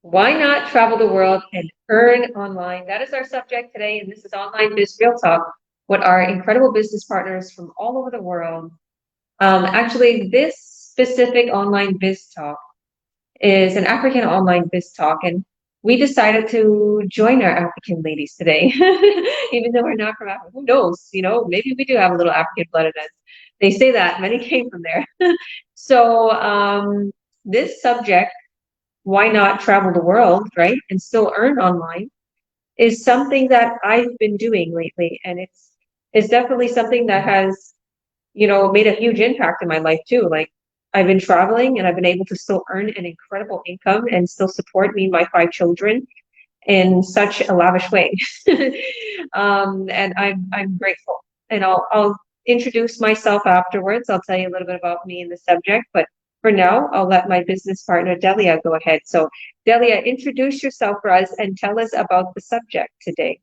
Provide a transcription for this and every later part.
Why not travel the world and earn online? That is our subject today, and this is Online Biz Real Talk, what our incredible business partners from all over the world. Actually, this specific online biz talk is an African online biz talk, and we decided to join our African ladies today, even though we're not from Africa. Who knows? Maybe we do have a little African blood in us. They say that many came from there. So, this subject, why not travel the world, right, and still earn online, is something that I've been doing lately, and it's definitely something that has made a huge impact in my life too. Like, I've been traveling and I've been able to still earn an incredible income and still support me and my five children in such a lavish way. And I'm grateful. And I'll introduce myself afterwards. I'll tell you a little bit about me and the subject, but for now, I'll let my business partner Delia go ahead. So, Delia, introduce yourself for us and tell us about the subject today.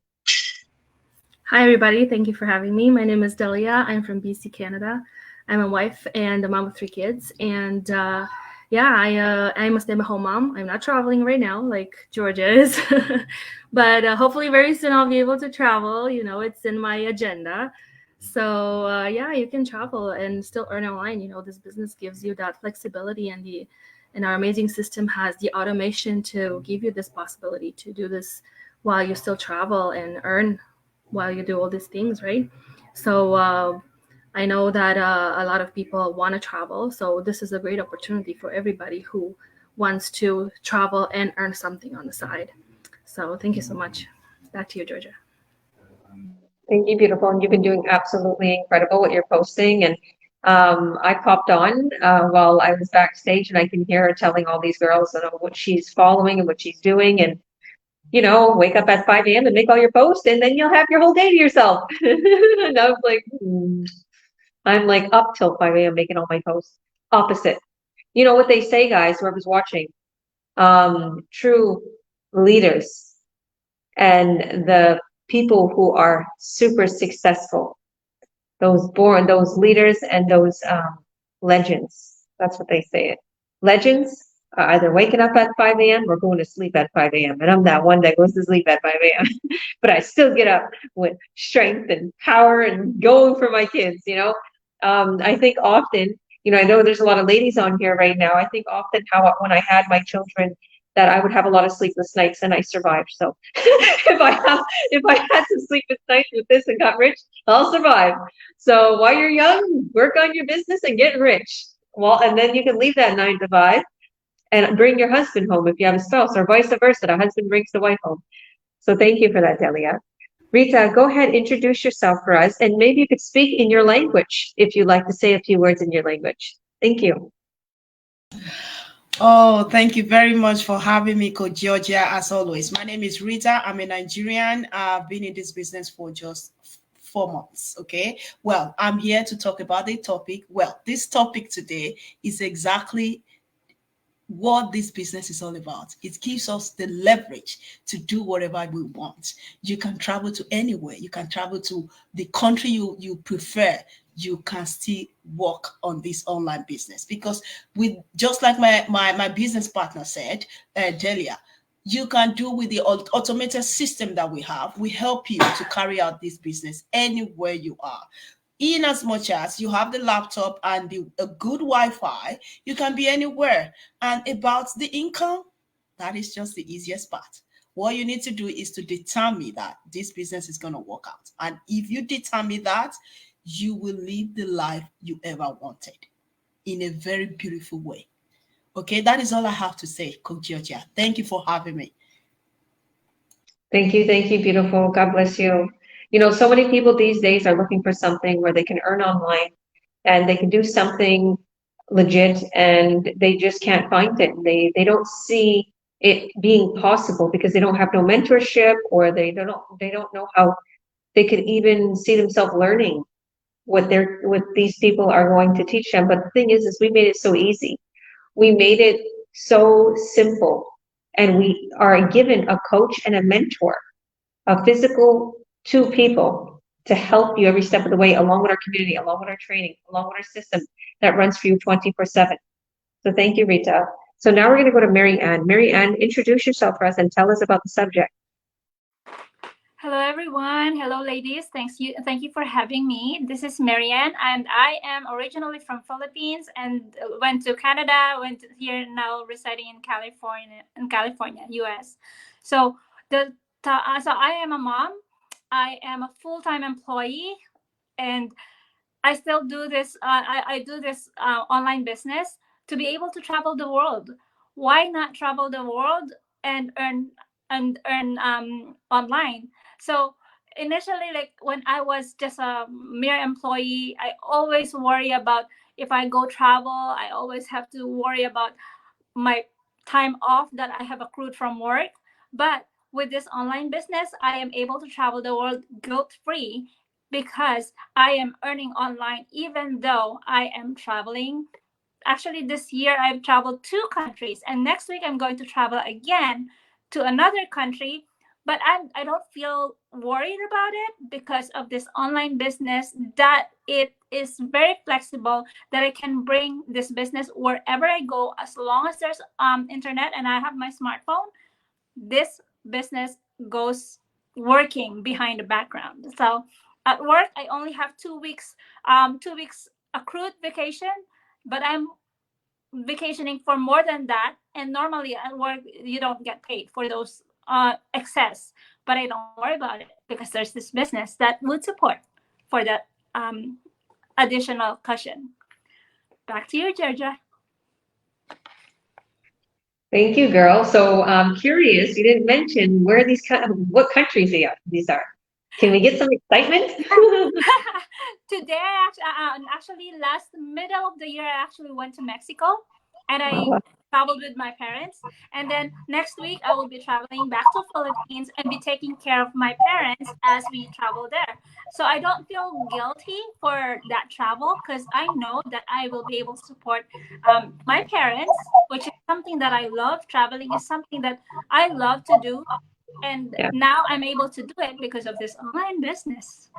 Hi, everybody. Thank you for having me. My name is Delia. I'm from BC, Canada. I'm a wife and a mom of three kids. And yeah, I'm a stay-at-home mom. I'm not traveling right now like Georgia is. But hopefully very soon I'll be able to travel. It's in my agenda. So yeah, you can travel and still earn online. This business gives you that flexibility, and our amazing system has the automation to give you this possibility to do this while you still travel and earn while you do all these things, right? So I know that a lot of people want to travel. So this is a great opportunity for everybody who wants to travel and earn something on the side. So thank you so much. Back to you, Georgia. Thank you, beautiful. And you've been doing absolutely incredible what you're posting. And I popped on while I was backstage, and I can hear her telling all these girls what she's following and what she's doing. And wake up at 5 a.m. and make all your posts, and then you'll have your whole day to yourself. And I was like, I'm like up till 5 a.m. making all my posts. Opposite. You know what they say, guys, whoever's watching, true leaders and the people who are super successful, those leaders and those legends. That's what they say. It legends are either waking up at 5 a.m. or going to sleep at 5 a.m. And I'm that one that goes to sleep at 5 a.m. But I still get up with strength and power and going for my kids. I think often, I know there's a lot of ladies on here right now. I think often how when I had my children, that I would have a lot of sleepless nights, and I survived. So if I had some sleepless nights with this and got rich, I'll survive. So while you're young, work on your business and get rich. Well, and then you can leave that 9 to 5 and bring your husband home if you have a spouse, or vice versa. The husband brings the wife home. So thank you for that, Delia. Rita, go ahead, introduce yourself for us, and maybe you could speak in your language if you'd like to say a few words in your language. Thank you. Oh, thank you very much for having me, Coach Georgia, as always. My name is Rita. I'm a Nigerian. I've been in this business for just 4 months. Okay. Well, I'm here to talk about the topic. Well, this topic today is exactly what this business is all about. It gives us the leverage to do whatever we want. You can travel to anywhere. You can travel to the country you prefer. You can still work on this online business because with just like my business partner said, Delia, you can do with the automated system that we have. We help you to carry out this business anywhere you are. In as much as you have the laptop and a good Wi-Fi, you can be anywhere. And about the income, that is just the easiest part. What you need to do is to determine that this business is going to work out. And if you determine that, you will live the life you ever wanted in a very beautiful way. Okay, that is all I have to say, Coach Georgia. Thank you for having me. Thank you, beautiful. God bless you. So many people these days are looking for something where they can earn online and they can do something legit, and they just can't find it. They don't see it being possible because they don't have no mentorship, or they don't know how they could even see themselves learning what these people are going to teach them. But the thing is we made it so easy. We made it so simple, and we are given a coach and a mentor, a physical two people to help you every step of the way, along with our community, along with our training, along with our system that runs for you 24/7. So thank you, Rita. So now we're going to go to Mary Ann. Mary Ann, introduce yourself for us and tell us about the subject. Hello, everyone. Hello, ladies. Thank you for having me. This is Marianne, and I am originally from Philippines and went to Canada. Here now residing in California, U.S. So so I am a mom. I am a full-time employee, and I still do this. I do this online business to be able to travel the world. Why not travel the world and earn online? So initially, like when I was just a mere employee, I always worry about if I go travel. I always have to worry about my time off that I have accrued from work. But with this online business, I am able to travel the world guilt-free because I am earning online even though I am traveling. Actually, this year I've traveled 2 countries, and next week I'm going to travel again to another country. But I don't feel worried about it because of this online business, that it is very flexible, that I can bring this business wherever I go as long as there's internet and I have my smartphone. This business goes working behind the background. So at work I only have 2 weeks 2 weeks accrued vacation, but I'm vacationing for more than that. And normally at work you don't get paid for those excess, but I don't worry about it because there's this business that would support for that additional cushion. Back to you, Georgia. Thank you, girl. So I'm curious, you didn't mention where what countries these are. Can we get some excitement? Today, actually, last middle of the year, I actually went to Mexico, and I Wow. traveled with my parents. And then next week, I will be traveling back to Philippines and be taking care of my parents as we travel there. So I don't feel guilty for that travel because I know that I will be able to support my parents, which is something that I love. Traveling is something that I love to do. And Yeah. now I'm able to do it because of this online business.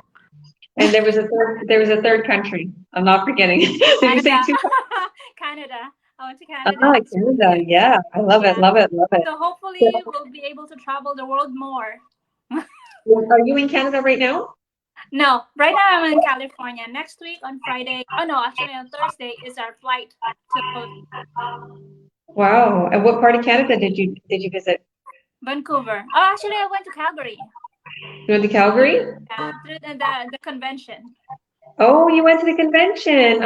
And there was a third country. I'm not forgetting. Did you say Canada. two? Canada. I went to Ah, Canada. Canada. Yeah, I love it, Yeah. love it, love it. So hopefully we'll be able to travel the world more. Are you in Canada right now? No, right now I'm in California. Next week on Friday. Oh no, actually on Thursday is our flight to Wow. And what part of Canada did you visit? Vancouver. Oh, actually I went to Calgary. You went to Calgary? Through the convention. Oh, you went to the convention.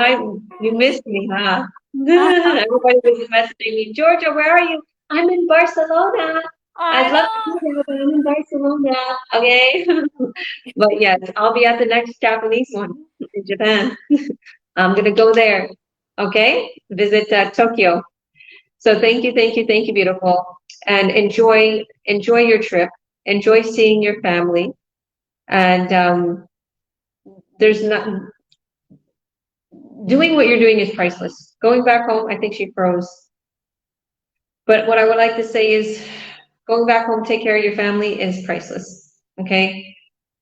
You missed me, huh? Everybody was messaging me, Georgia, where are you? I'm in Barcelona. I'd love to be there, but I'm in Barcelona. Okay. But yes, I'll be at the next Japanese one in Japan. I'm gonna go there. Okay, visit Tokyo. So thank you, beautiful, and enjoy your trip. Enjoy seeing your family, and there's not doing what you're doing is priceless. Going back home, I think she froze. But what I would like to say is going back home, take care of your family is priceless. Okay.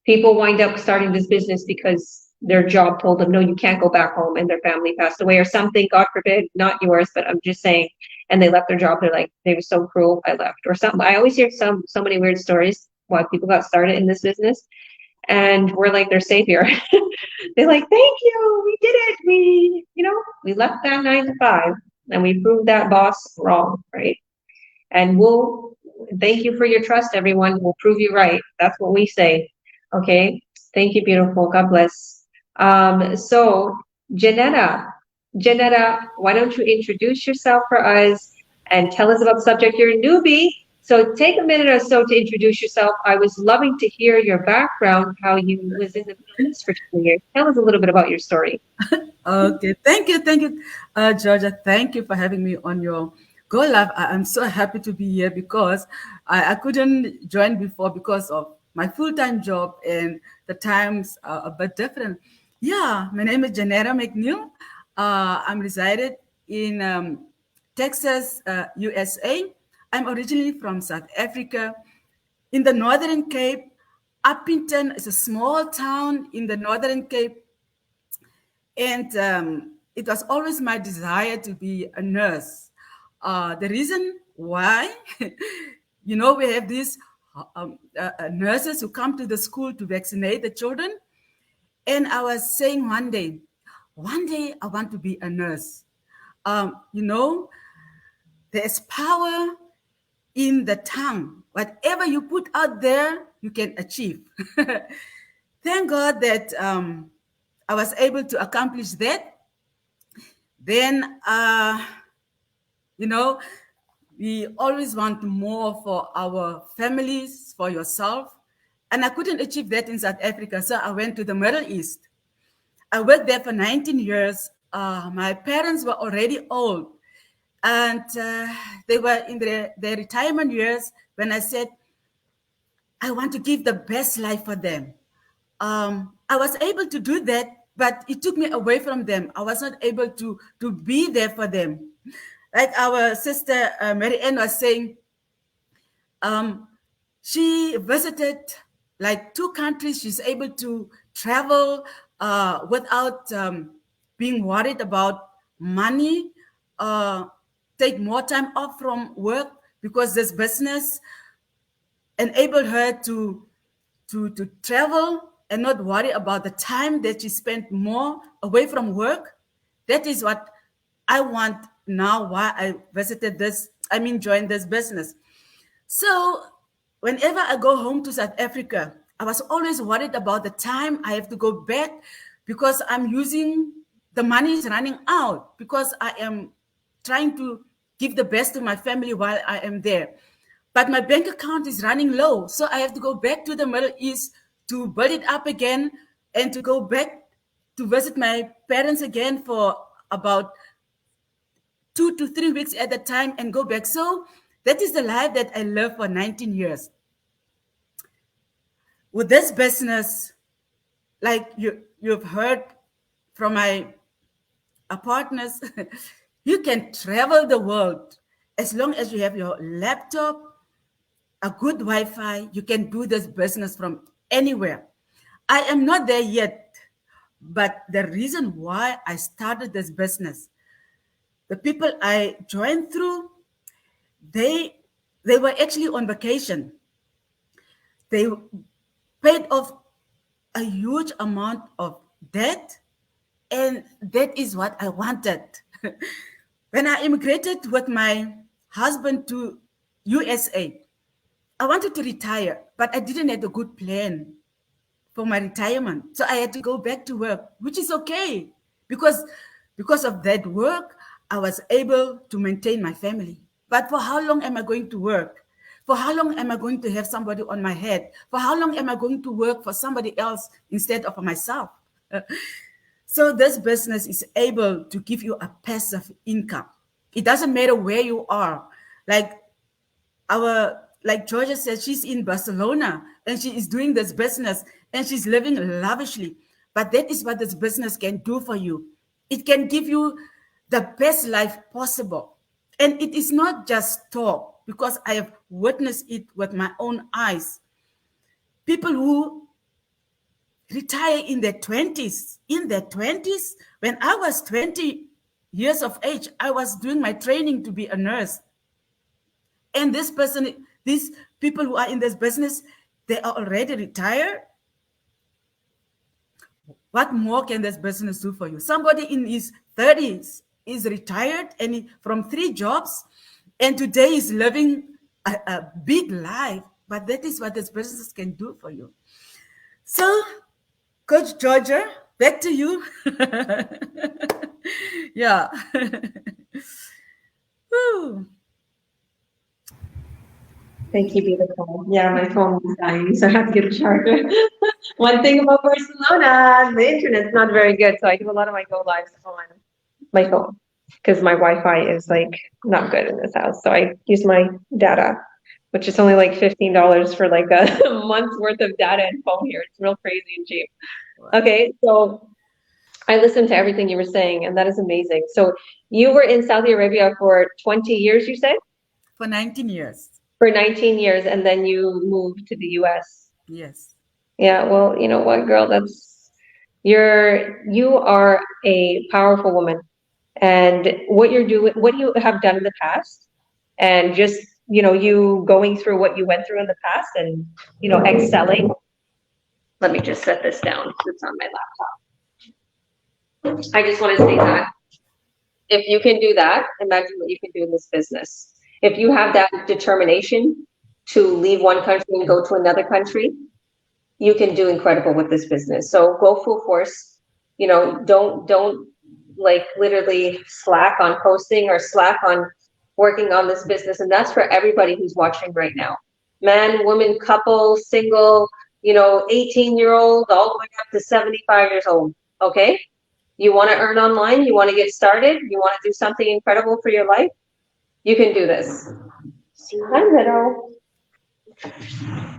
People wind up starting this business because their job told them, no, you can't go back home, and their family passed away or something, God forbid, not yours, but I'm just saying. And they left their job. They're like, they were so cruel, I left, or something. I always hear so many weird stories why people got started in this business. And we're like their savior. They're like, thank you, we did it. We left that 9 to 5 and we proved that boss wrong, right? And we'll thank you for your trust, everyone. We'll prove you right. That's what we say. Okay. Thank you, beautiful. God bless. So Janetta, why don't you introduce yourself for us and tell us about the subject? You're a newbie, so take a minute or so to introduce yourself. I was loving to hear your background, how you was in the business for 2 years. Tell us a little bit about your story. Okay, thank you, Georgia. Thank you for having me on your Go Live. I'm so happy to be here because I couldn't join before because of my full-time job and the times are a bit different. Yeah, my name is Janetta McNeil. I'm resided in Texas, USA. I'm originally from South Africa. In the Northern Cape, Uppington is a small town in the Northern Cape. And it was always my desire to be a nurse. The reason why, we have these nurses who come to the school to vaccinate the children. And I was saying one day I want to be a nurse. There's power in the tongue. Whatever you put out there, you can achieve. Thank God that I was able to accomplish that. Then, we always want more for our families, for yourself. And I couldn't achieve that in South Africa. So I went to the Middle East. I worked there for 19 years. My parents were already old. And they were in their retirement years when I said, I want to give the best life for them. I was able to do that, but it took me away from them. I was not able to be there for them. Like our sister Mary Ann was saying, she visited like 2 countries. She's able to travel without being worried about money, take more time off from work, because this business enabled her to travel and not worry about the time that she spent more away from work. That is what I want now, why I joined this business. So whenever I go home to South Africa, I was always worried about the time I have to go back, because the money is running out, because I am trying to give the best to my family while I am there. But my bank account is running low. So I have to go back to the Middle East to build it up again, and to go back to visit my parents again for about 2 to 3 weeks at a time and go back. So that is the life that I lived for 19 years. With this business, like you've heard from my partners, you can travel the world as long as you have your laptop, a good Wi-Fi. You can do this business from anywhere. I am not there yet, but the reason why I started this business, the people I joined through, they were actually on vacation. They paid off a huge amount of debt, and that is what I wanted. When I immigrated with my husband to USA, I wanted to retire, but I didn't have a good plan for my retirement. So I had to go back to work, which is okay, because of that work, I was able to maintain my family. But for how long am I going to work? For how long am I going to have somebody on my head? For how long am I going to work for somebody else instead of for myself? So this business is able to give you a passive income. It doesn't matter where you are. Like Georgia said, she's in Barcelona and she is doing this business and she's living lavishly. But that is what this business can do for you. It can give you the best life possible. And it is not just talk, because I have witnessed it with my own eyes. People who retire in their 20s. In their 20s, when I was 20 years of age, I was doing my training to be a nurse. And these people who are in this business, they are already retired. What more can this business do for you? Somebody in his 30s is retired and from 3 jobs, and today is living a big life. But that is what this business can do for you. So, Coach Georgia, back to you. Yeah. Woo. Thank you, beautiful. Yeah, my phone is dying, so I have to get a charger. One thing about Barcelona, the internet's not very good, so I do a lot of my go lives on my phone because my Wi-Fi is like not good in this house. So I use my data, which is only like $15 for like a month's worth of data and phone here. It's real crazy and cheap. Okay, so I listened to everything you were saying, and that is amazing. So you were in Saudi Arabia for 20 years, you said? For 19 years. For 19 years, and then you moved to the US. Yes. Yeah, well, you know what, girl, you are a powerful woman. and what you're doing, what you have done in the past, and just, you going through what you went through in the past and, excelling. Let me just set this down. It's on my laptop. I just want to say that if you can do that, imagine what you can do in this business. If you have that determination to leave one country and go to another country, you can do incredible with this business. So go full force. Don't like literally slack on posting or slack on working on this business. And that's for everybody who's watching right now. Man, woman, couple, single, 18-year-old, all the way up to 75 years old. Okay? You want to earn online? You want to get started? You want to do something incredible for your life? You can do this. Hi, Little.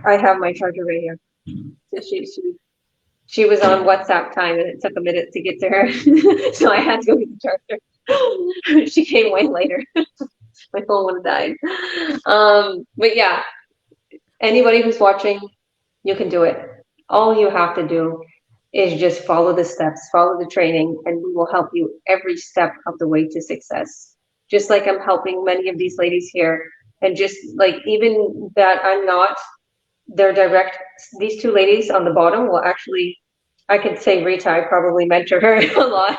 I have my charger right here. So she was on WhatsApp time and it took a minute to get to her. So I had to go get the charger. She came way later. My phone would have died. But yeah, anybody who's watching, you can do it. All you have to do is just follow the steps, follow the training, and we will help you every step of the way to success. Just like I'm helping many of these ladies here. And just like, even that I'm not their direct, these two ladies on the bottom will actually, I could say Rita, I probably mentor her a lot.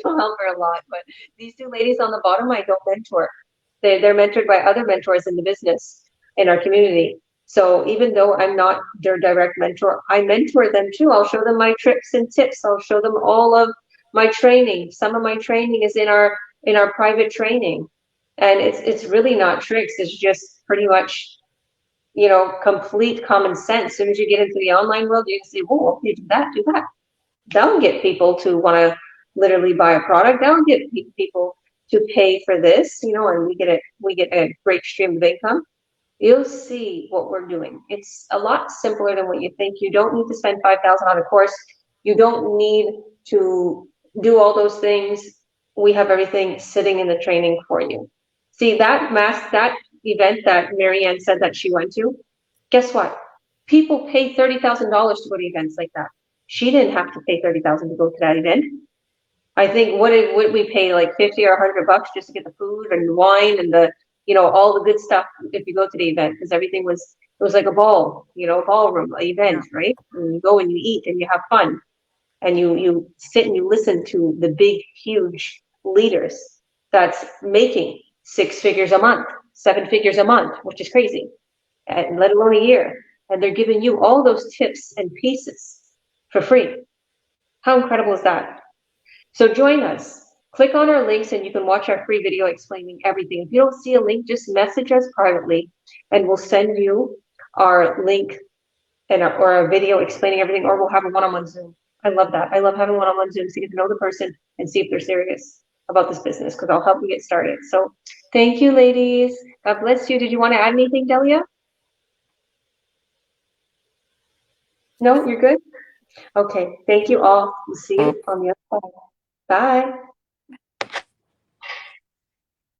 Help her a lot. But these two ladies on the bottom, I don't mentor. They're mentored by other mentors in the business, in our community. So even though I'm not their direct mentor, I mentor them too. I'll show them my tricks and tips. I'll show them all of my training. Some of my training is in our private training. And it's really not tricks. It's just pretty much, complete common sense. As soon as you get into the online world, you can say, "Whoa, okay, do that, do that." That'll get people to want to literally buy a product. That'll get people to pay for this, and we get a great stream of income. You'll see what we're doing. It's a lot simpler than what you think. You don't need to spend $5,000 on a course. You don't need to do all those things. We have everything sitting in the training for you. See, that event that Marianne said that she went to, guess what? People pay $30,000 to go to events like that. She didn't have to pay $30,000 to go to that event. I think what we pay, like 50 or $100 just to get the food and the wine and the, all the good stuff if you go to the event, because everything it was like a ballroom event, right? And you go and you eat and you have fun, and you sit and you listen to the big, huge leaders that's making 6 figures a month, 7 figures a month, which is crazy, and let alone a year. And they're giving you all those tips and pieces for free. How incredible is that? So join us. Click on our links and you can watch our free video explaining everything. If you don't see a link, just message us privately and we'll send you our link or a video explaining everything, or we'll have a one-on-one Zoom. I love that. I love having one-on-one Zooms to get to know the person and see if they're serious about this business, because I'll help you get started. So thank you, ladies. God bless you. Did you want to add anything, Delia? No, you're good? Okay. Thank you all. We'll see you on the other side. Bye.